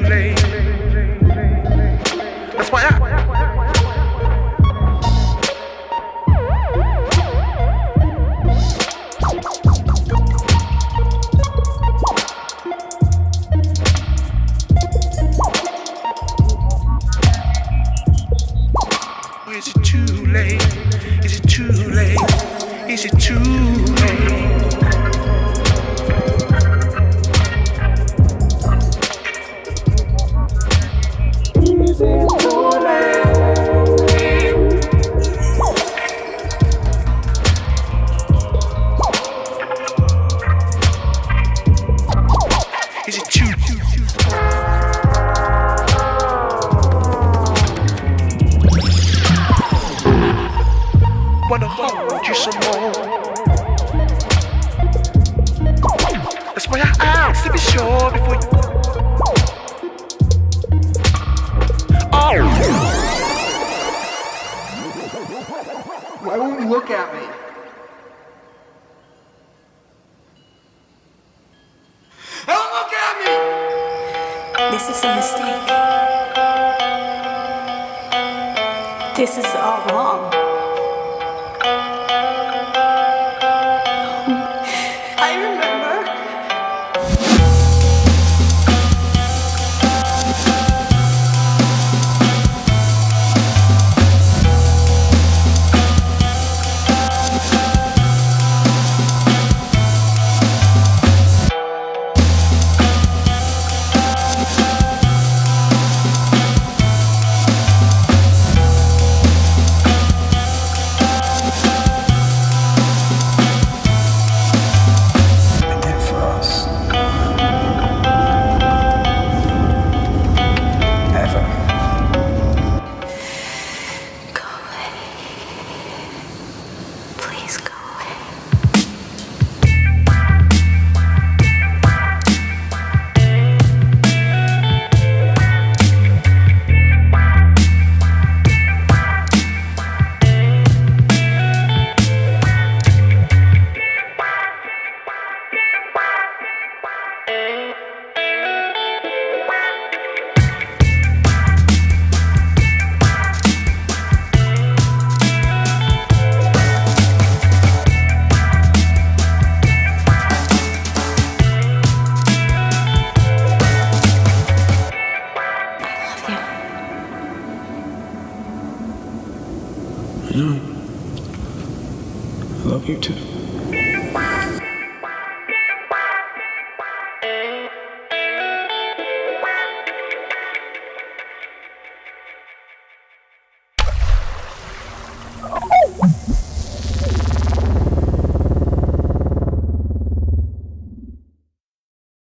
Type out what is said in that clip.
late? That's why Is it too late? Is it too late? Is it too late? Is it too late? Is it too wanna hold you some more? That's why I asked to be sure before you. Oh! Why won't you look at me? Don't look at me! This is a mistake. This is all wrong. I remember. I love you too.